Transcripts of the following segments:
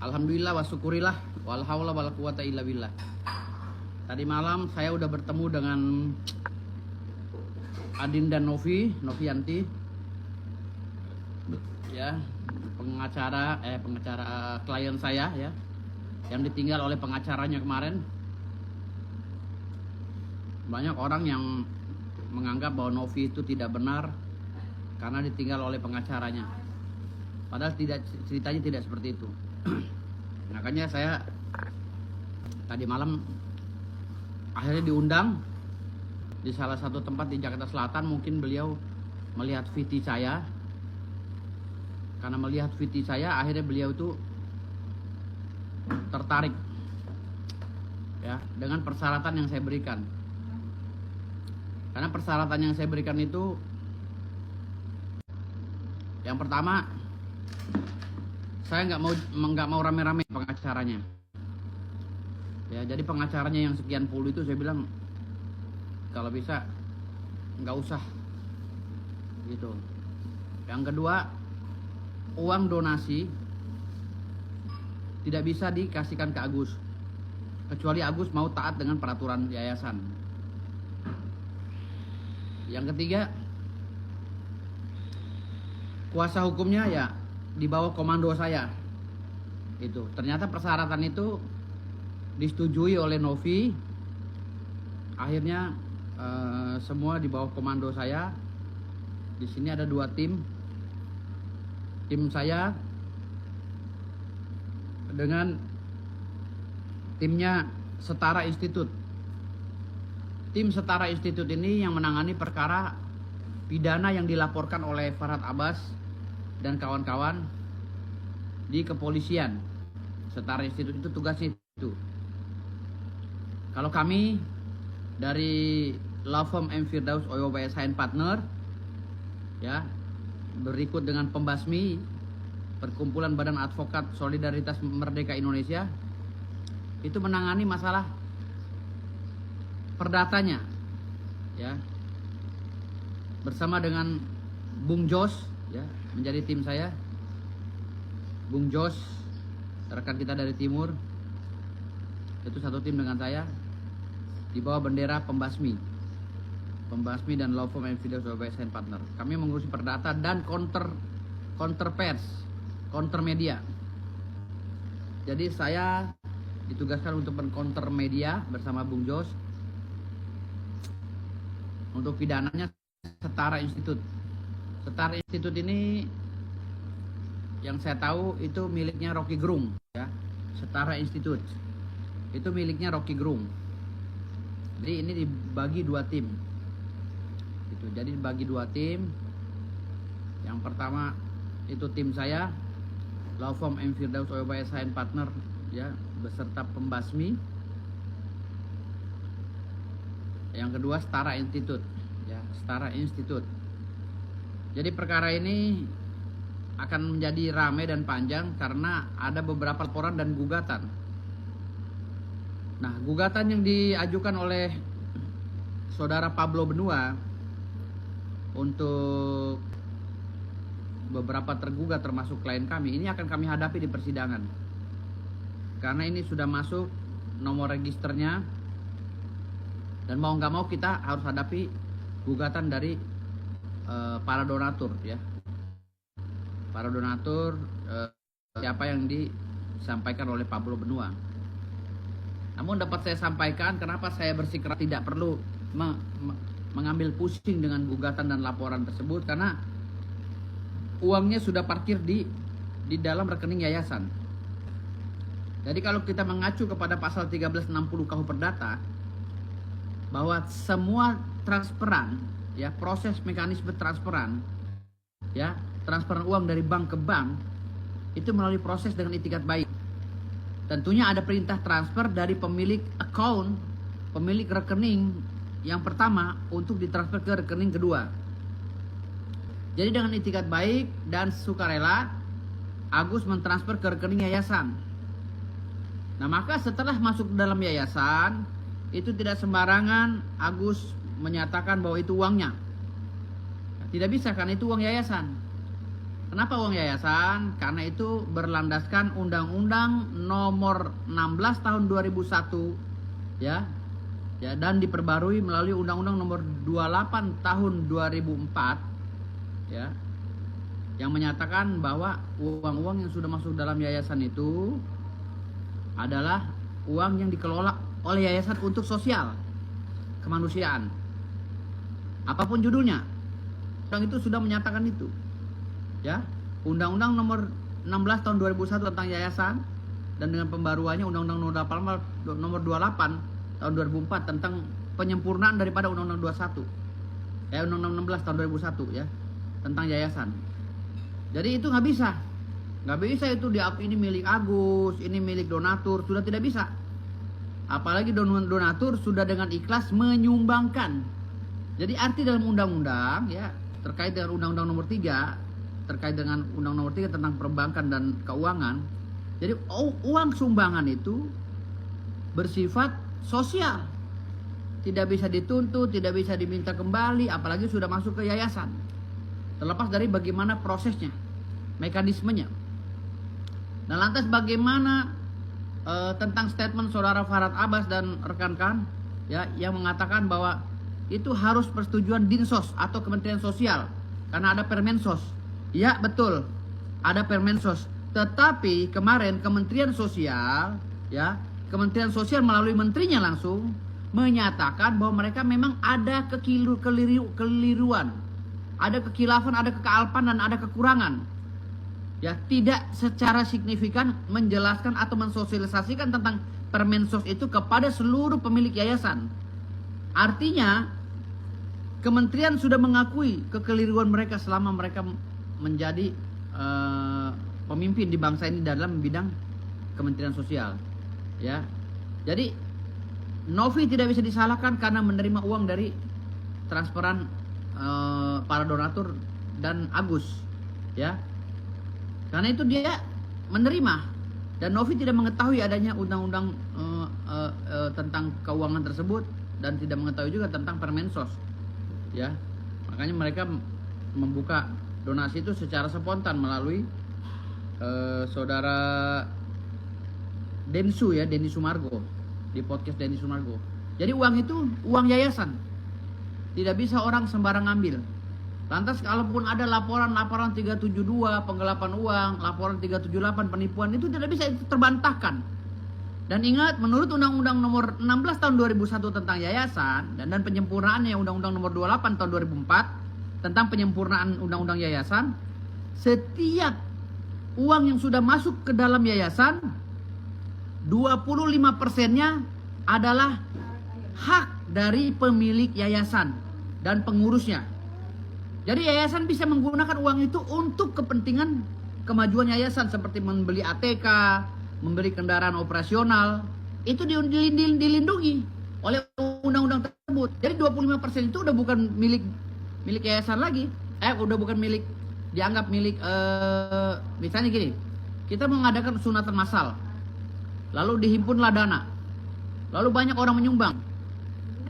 Alhamdulillah wa syukurillah wal haula wala quwata illa billah. Tadi malam saya udah bertemu dengan Adin dan Novianti, ya, pengacara klien saya, ya, yang ditinggal oleh pengacaranya kemarin. Banyak orang yang menganggap bahwa Novi itu tidak benar karena ditinggal oleh pengacaranya. Padahal ceritanya tidak seperti itu. Makanya saya tadi malam akhirnya diundang di salah satu tempat di Jakarta Selatan. Mungkin beliau melihat VT saya. Karena melihat VT saya, akhirnya beliau itu tertarik, ya, dengan persyaratan yang saya berikan. Karena persyaratan yang saya berikan itu, yang pertama, saya nggak mau rame-rame pengacaranya. Ya, jadi pengacaranya yang sekian puluh itu saya bilang kalau bisa nggak usah, gitu. Yang kedua, uang donasi tidak bisa dikasihkan ke Agus, kecuali Agus mau taat dengan peraturan yayasan. Yang ketiga, kuasa hukumnya ya di bawah komando saya. Itu ternyata persyaratan itu disetujui oleh Novi. Akhirnya semua di bawah komando saya. Di sini ada 2 tim. Tim saya dengan timnya Setara Institute. Tim Setara Institute ini yang menangani perkara pidana yang dilaporkan oleh Farhad Abbas dan kawan-kawan di kepolisian. Setara Institute itu tugasnya itu. Kalau kami dari Law Firm M. Firdaus OYS Partner, ya, berikut dengan Pembasmi, Perkumpulan Badan Advokat Solidaritas Merdeka Indonesia, itu menangani masalah perdatanya, ya, bersama dengan Bung Jos, ya, menjadi tim saya. Bung Jos, rekan kita dari timur, itu satu tim dengan saya di bawah bendera Pembasmi dan Law Firm M. Firdaus OYS Partner. Kami mengurusi perdata dan counter pers, counter media. Jadi saya ditugaskan untuk men-counter media bersama Bung Jos. Untuk pidananya Setara Institute. Setara Institute ini yang saya tahu itu miliknya Rocky Gerung, ya. Setara Institute itu miliknya Rocky Gerung. Jadi ini dibagi 2 tim. Gitu. Jadi dibagi 2 tim. Yang pertama itu tim saya, Law Firm M. Firdaus OYS Partner, ya, beserta Pembasmi. Yang kedua Setara Institute, ya, Setara Institute. Jadi perkara ini akan menjadi ramai dan panjang karena ada beberapa laporan dan gugatan. Nah, gugatan yang diajukan oleh saudara Pablo Benua untuk beberapa tergugat termasuk klien kami, ini akan kami hadapi di persidangan. Karena ini sudah masuk nomor registernya, dan mau nggak mau kita harus hadapi gugatan dari para donatur, ya. Para donatur, siapa yang disampaikan oleh Pablo Benua. Namun dapat saya sampaikan kenapa saya bersikeras tidak perlu mengambil pusing dengan gugatan dan laporan tersebut, karena uangnya sudah parkir di dalam rekening yayasan. Jadi kalau kita mengacu kepada pasal 1360 KUH Perdata, bahwa semua transferan, ya, proses mekanisme transferan, ya, transferan uang dari bank ke bank itu melalui proses dengan itikat baik. Tentunya ada perintah transfer dari pemilik account, pemilik rekening yang pertama untuk ditransfer ke rekening kedua. Jadi dengan itikat baik dan sukarela, Agus mentransfer ke rekening yayasan. Nah, maka setelah masuk ke dalam yayasan, itu tidak sembarangan Agus menyatakan bahwa itu uangnya. Tidak bisa, karena itu uang yayasan. Kenapa uang yayasan? Karena itu berlandaskan Undang-Undang Nomor 16 Tahun 2001, ya. Ya, dan diperbarui melalui Undang-Undang Nomor 28 Tahun 2004, ya. Yang menyatakan bahwa uang-uang yang sudah masuk dalam yayasan itu adalah uang yang dikelola oleh yayasan untuk sosial, kemanusiaan. Apapun judulnya, Undang itu sudah menyatakan itu. Ya, Undang-Undang Nomor 16 Tahun 2001 tentang yayasan dan dengan pembaruannya Undang-Undang Nomor 28 Tahun 2004 tentang penyempurnaan daripada Undang-Undang 21. Undang-Undang 16 Tahun 2001 ya, tentang yayasan. Jadi itu nggak bisa itu diakui ini milik Agus, ini milik donatur, sudah tidak bisa. Apalagi donatur sudah dengan ikhlas menyumbangkan. Jadi arti dalam undang-undang ya terkait dengan Undang-Undang Nomor 3 terkait dengan Undang-Undang Nomor 3 tentang perbankan dan keuangan. Jadi uang sumbangan itu bersifat sosial. Tidak bisa dituntut, tidak bisa diminta kembali, apalagi sudah masuk ke yayasan. Terlepas dari bagaimana prosesnya, mekanismenya. Nah, lantas bagaimana tentang statement saudara Farhad Abbas dan rekan-rekan ya yang mengatakan bahwa itu harus persetujuan Dinsos atau Kementerian Sosial karena ada Permensos. Ya betul, ada Permensos. Tetapi kemarin Kementerian Sosial Kementerian Sosial melalui menterinya langsung menyatakan bahwa mereka memang ada kekeliruan, ada kekilafan, ada kealpan dan ada kekurangan. Ya, tidak secara signifikan menjelaskan atau mensosialisasikan tentang Permensos itu kepada seluruh pemilik yayasan. Artinya kementerian sudah mengakui kekeliruan mereka selama mereka menjadi pemimpin di bangsa ini dalam bidang Kementerian Sosial. Ya, jadi Novi tidak bisa disalahkan karena menerima uang dari transferan para donatur dan Agus. Ya, karena itu dia menerima dan Novi tidak mengetahui adanya undang-undang tentang keuangan tersebut dan tidak mengetahui juga tentang Permensos. Ya, makanya mereka membuka donasi itu secara spontan melalui saudara Densu ya, Denny Sumargo di podcast Denny Sumargo. Jadi uang itu uang yayasan, tidak bisa orang sembarang ambil. Lantas kalaupun ada laporan 372 penggelapan uang, laporan 378 penipuan, itu tidak bisa, itu terbantahkan. Dan ingat, menurut Undang-Undang Nomor 16 Tahun 2001 tentang yayasan dan penyempurnaannya Undang-Undang Nomor 28 Tahun 2004 tentang penyempurnaan Undang-Undang Yayasan, setiap uang yang sudah masuk ke dalam yayasan 25%-nya adalah hak dari pemilik yayasan dan pengurusnya. Jadi yayasan bisa menggunakan uang itu untuk kepentingan kemajuan yayasan seperti membeli ATK, membeli kendaraan operasional. Itu dilindungi oleh undang-undang tersebut. Jadi 25% itu udah bukan milik yayasan lagi. Udah bukan milik, dianggap milik misalnya gini. Kita mengadakan sunatan massal. Lalu dihimpunlah dana. Lalu banyak orang menyumbang.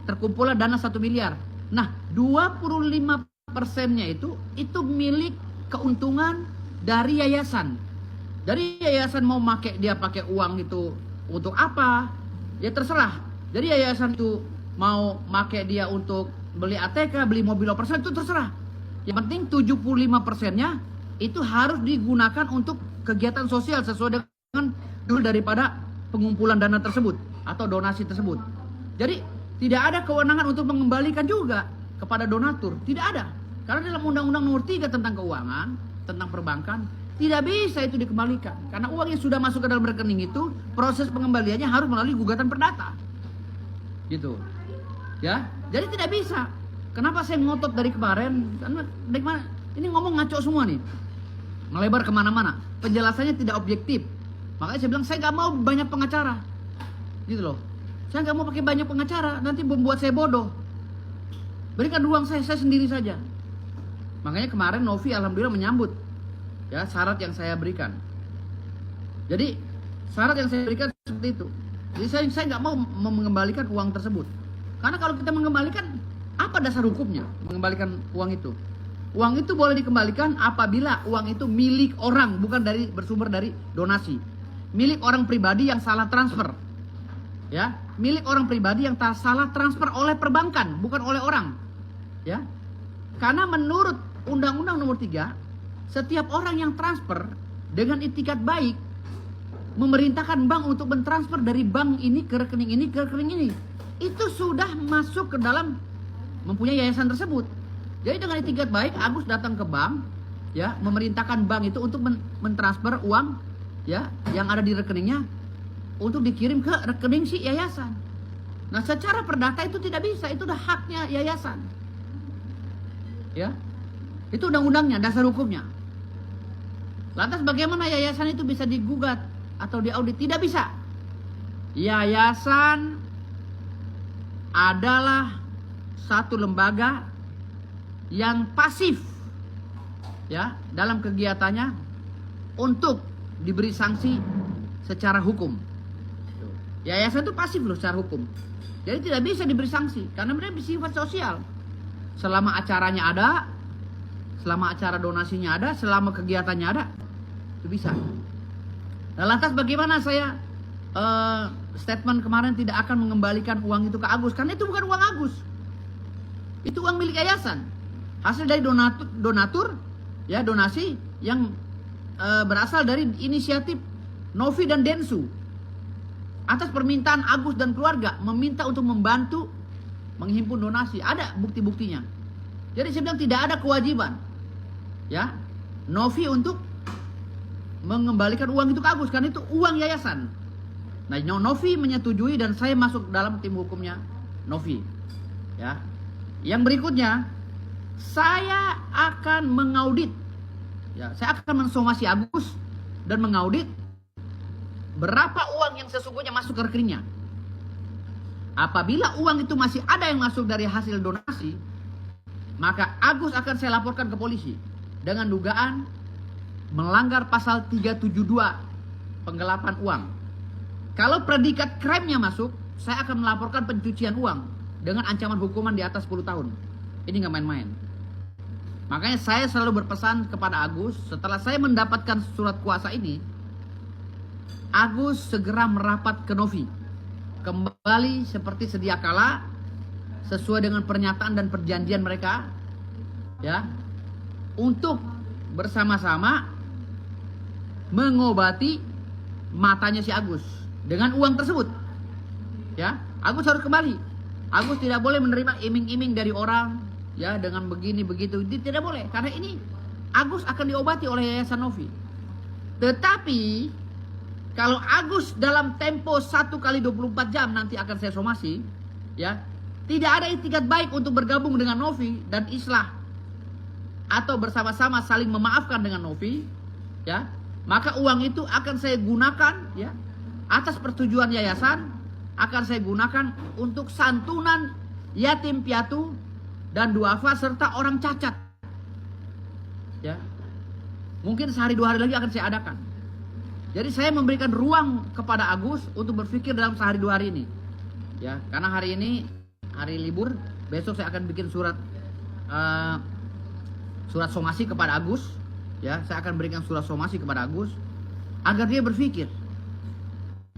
Terkumpullah dana 1 miliar. Nah, 25%-nya itu milik keuntungan dari yayasan. Jadi yayasan mau pakai uang itu untuk apa? Ya terserah. Jadi yayasan itu mau pakai dia untuk beli ATK, beli mobil operasional, itu terserah. Yang penting 75%-nya itu harus digunakan untuk kegiatan sosial sesuai dengan judul daripada pengumpulan dana tersebut atau donasi tersebut. Jadi tidak ada kewenangan untuk mengembalikan juga kepada donatur, tidak ada. Karena dalam Undang-Undang Nomor 3 tentang keuangan, tentang perbankan, tidak bisa itu dikembalikan. Karena uang yang sudah masuk ke dalam rekening itu, proses pengembaliannya harus melalui gugatan perdata. Gitu. Ya, jadi tidak bisa. Kenapa saya ngotot dari kemarin? Karena dari mana? Ini ngomong ngaco semua nih. Melebar kemana-mana. Penjelasannya tidak objektif. Makanya saya bilang saya nggak mau banyak pengacara. Gitu loh. Saya nggak mau pakai banyak pengacara, nanti membuat saya bodoh. Berikan ruang saya sendiri saja. Makanya kemarin Novi alhamdulillah menyambut ya syarat yang saya berikan. Jadi syarat yang saya berikan seperti itu. Jadi saya nggak mau mengembalikan uang tersebut. Karena kalau kita mengembalikan, apa dasar hukumnya mengembalikan uang itu? Uang itu boleh dikembalikan apabila uang itu milik orang, bukan bersumber dari donasi. Milik orang pribadi yang salah transfer. Ya, milik orang pribadi yang salah transfer oleh perbankan, bukan oleh orang. Ya. Karena menurut Undang-Undang Nomor 3, setiap orang yang transfer dengan itikat baik memerintahkan bank untuk mentransfer dari bank ini ke rekening ini ke rekening ini, itu sudah masuk ke dalam mempunyai yayasan tersebut. Jadi dengan itikat baik Agus datang ke bank, ya, memerintahkan bank itu untuk mentransfer uang, ya, yang ada di rekeningnya untuk dikirim ke rekening si yayasan. Nah, secara perdata itu tidak bisa, itu udah haknya yayasan. Ya. Itu undang-undangnya, dasar hukumnya. Lantas bagaimana yayasan itu bisa digugat atau diaudit? Tidak bisa. Yayasan adalah satu lembaga yang pasif, ya, dalam kegiatannya untuk diberi sanksi secara hukum. Yayasan itu pasif loh secara hukum. Jadi tidak bisa diberi sanksi karena mereka bersifat sosial. Selama acaranya ada, selama acara donasinya ada, selama kegiatannya ada, itu bisa. Nah, lantas bagaimana saya statement kemarin tidak akan mengembalikan uang itu ke Agus? Karena itu bukan uang Agus. Itu uang milik yayasan. Hasil dari donatur, ya, donasi yang berasal dari inisiatif Novi dan Densu. Atas permintaan Agus dan keluarga meminta untuk membantu menghimpun donasi. Ada bukti-buktinya. Jadi saya bilang tidak ada kewajiban, ya, Novi untuk mengembalikan uang itu ke Agus karena itu uang yayasan. Nah, Novi menyetujui dan saya masuk dalam tim hukumnya Novi. Ya. Yang berikutnya, saya akan mengaudit. Ya, saya akan mensomasi Agus dan mengaudit berapa uang yang sesungguhnya masuk ke rekeningnya. Apabila uang itu masih ada yang masuk dari hasil donasi, maka Agus akan saya laporkan ke polisi dengan dugaan melanggar pasal 372 penggelapan uang. Kalau predikat krimnya masuk, saya akan melaporkan pencucian uang dengan ancaman hukuman di atas 10 tahun. Ini nggak main-main. Makanya saya selalu berpesan kepada Agus, setelah saya mendapatkan surat kuasa ini, Agus segera merapat ke Novi. Kembali seperti sedia kala, sesuai dengan pernyataan dan perjanjian mereka, ya, untuk bersama-sama mengobati matanya si Agus dengan uang tersebut. Ya, Agus harus kembali. Agus tidak boleh menerima iming-iming dari orang, ya, dengan begini begitu. Tidak boleh, karena ini Agus akan diobati oleh Yayasan Novi. Tetapi kalau Agus dalam tempo 1 kali 24 jam nanti akan saya somasi, ya, tidak ada itikat baik untuk bergabung dengan Novi dan islah atau bersama-sama saling memaafkan dengan Novi, ya, maka uang itu akan saya gunakan, ya, atas persetujuan yayasan, akan saya gunakan untuk santunan yatim piatu dan duafa serta orang cacat. Ya. Mungkin sehari 2 hari lagi akan saya adakan. Jadi saya memberikan ruang kepada Agus untuk berpikir dalam sehari 2 hari ini. Ya, karena hari ini hari libur, besok saya akan bikin surat somasi kepada Agus. Ya, saya akan berikan surat somasi kepada Agus agar dia berpikir.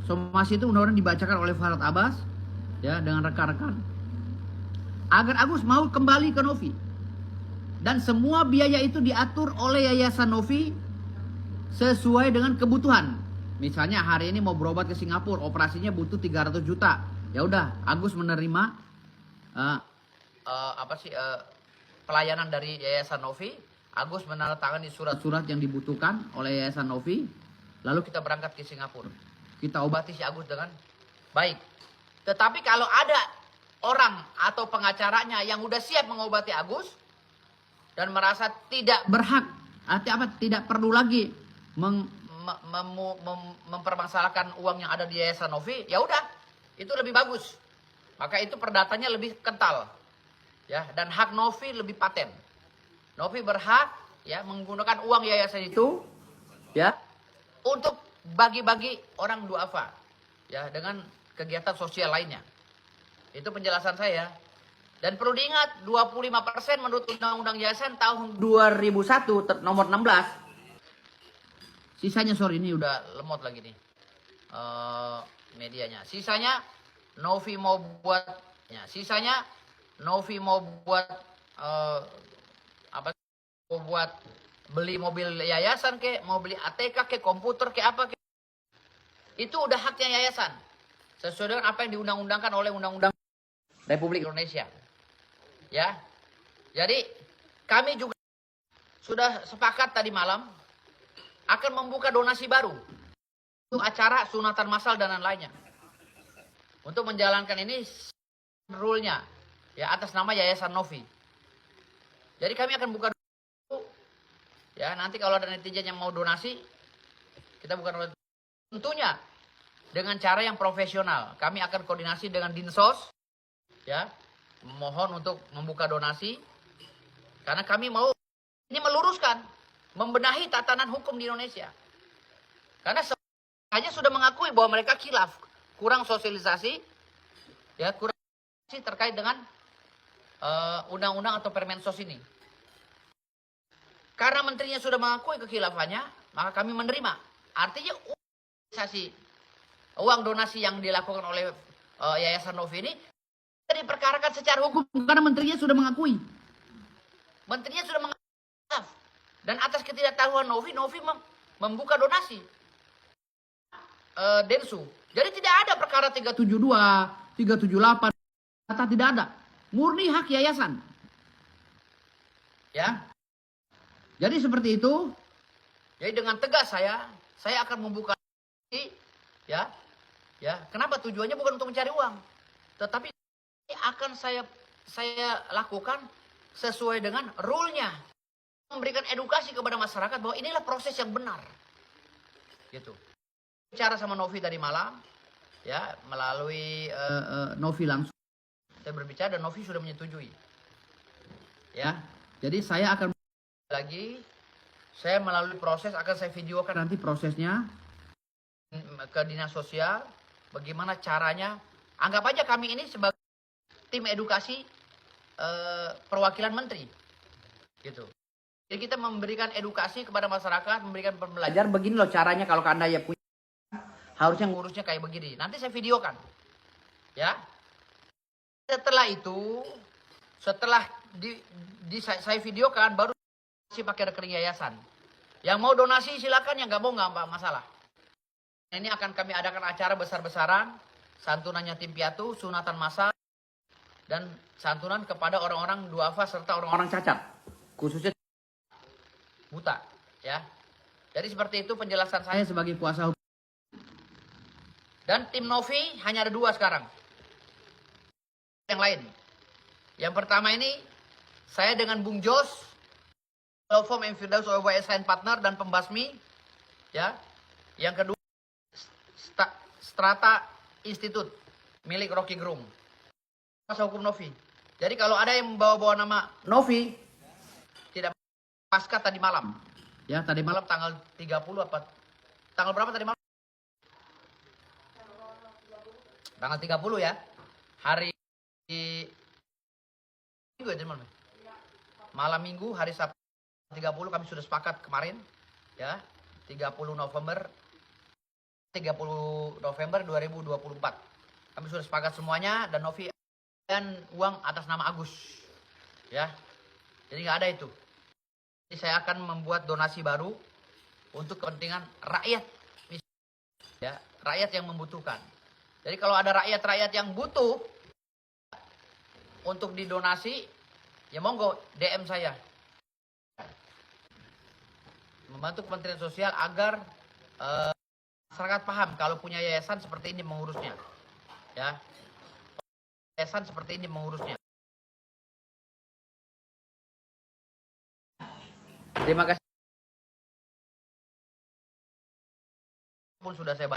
Somasi itu mudah-mudahan dibacakan oleh Farhad Abbas, ya, dengan rekan-rekan, agar Agus mau kembali ke Novi. Dan semua biaya itu diatur oleh Yayasan Novi sesuai dengan kebutuhan. Misalnya hari ini mau berobat ke Singapura, operasinya butuh 300 juta. Ya udah, Agus menerima pelayanan dari Yayasan Novi. Agus menandatangani surat-surat yang dibutuhkan oleh Yayasan Novi. Lalu kita berangkat ke Singapura. Kita obati si Agus dengan baik. Tetapi kalau ada orang atau pengacaranya yang udah siap mengobati Agus dan merasa tidak berhak, artinya apa? Tidak perlu lagi mempermasalahkan uang yang ada di Yayasan Novi, ya udah, itu lebih bagus. Maka itu perdatanya lebih kental, ya, dan hak Novi lebih paten. Novi berhak, ya, menggunakan uang yayasan itu, ya, untuk bagi-bagi orang duafa, ya, dengan kegiatan sosial lainnya. Itu penjelasan saya. Dan perlu diingat, 25% menurut Undang-Undang Yayasan tahun 2001 nomor 16. Sisanya sorry ini udah lemot lagi nih medianya. Sisanya Novi mau buat sisanya Novi mau buat apa, mau buat beli mobil yayasan ke, mau beli ATK ke, komputer ke, apa ke, itu udah haknya yayasan sesuai dengan apa yang diundang-undangkan oleh Undang-Undang Republik Indonesia. Ya, jadi kami juga sudah sepakat tadi malam akan membuka donasi baru untuk acara sunatan massal dan lain-lainnya. Untuk menjalankan ini rule-nya ya atas nama Yayasan Novi. Jadi kami akan buka ya, nanti kalau ada netizen yang mau donasi, kita bukan tentunya dengan cara yang profesional. Kami akan koordinasi dengan Dinsos ya. Mohon untuk membuka donasi karena kami mau ini meluruskan, membenahi tatanan hukum di Indonesia. Karena semuanya sudah mengakui bahwa mereka khilaf, kurang sosialisasi ya, kurang terkait dengan undang-undang atau Permensos ini. Karena menterinya sudah mengakui kekhilafannya, maka kami menerima. Artinya uang donasi yang dilakukan oleh Yayasan Novi ini diperkarakan secara hukum karena menterinya sudah mengakui. Menterinya sudah mengakui. Dan atas ketidaktahuan Novi membuka donasi Densu. Jadi tidak ada perkara 372, 378, kata tidak ada. Murni hak yayasan. Ya. Jadi seperti itu. Jadi dengan tegas saya akan membuka ya. Ya, kenapa tujuannya bukan untuk mencari uang, tetapi akan saya lakukan sesuai dengan rule-nya, memberikan edukasi kepada masyarakat bahwa inilah proses yang benar gitu. Bicara sama Novi tadi malam ya, melalui Novi langsung saya berbicara dan Novi sudah menyetujui ya. Jadi saya akan lagi, saya melalui proses akan saya videokan nanti prosesnya ke dinas sosial, bagaimana caranya. Anggap aja kami ini sebagai tim edukasi perwakilan menteri gitu. Jadi kita memberikan edukasi kepada masyarakat, memberikan pembelajaran begini loh caranya kalau Anda ya punya, harusnya ngurusnya kayak begini. Nanti saya videokan. Ya. Setelah itu, setelah saya videokan baru pakai rekening yayasan. Yang mau donasi silakan, yang nggak mau nggak masalah. Ini akan kami adakan acara besar-besaran, santunan yatim piatu, sunatan massal, dan santunan kepada orang-orang duafa serta orang-orang cacat, khususnya buta ya. Jadi seperti itu penjelasan saya sebagai kuasa hukum. Dan tim Novi hanya ada 2 sekarang. Yang lain, yang pertama ini saya dengan Bung Jos, Form M Firdaus OWSN partner dan pembasmi ya. Yang kedua Strata Institute milik Rocky Gerung, kuasa hukum Novi. Jadi kalau ada yang membawa-bawa nama Novi, tidak pasca tadi malam. Ya, tadi malam tanggal 30 apa? Tanggal berapa tadi malam? Tanggal 30 ya. Hari Minggu ya, malam. Malam Minggu, hari Sabtu 30 kami sudah sepakat kemarin. Ya, 30 November 2024. Kami sudah sepakat semuanya dan Novi dan uang atas nama Agus. Ya. Jadi nggak ada itu. Jadi saya akan membuat donasi baru untuk kepentingan rakyat. Ya, rakyat yang membutuhkan. Jadi kalau ada rakyat-rakyat yang butuh untuk didonasi, ya monggo DM saya. Membantu Kementerian Sosial agar masyarakat paham kalau punya yayasan seperti ini mengurusnya. Ya. Yayasan seperti ini mengurusnya. Terima kasih. Pun sudah saya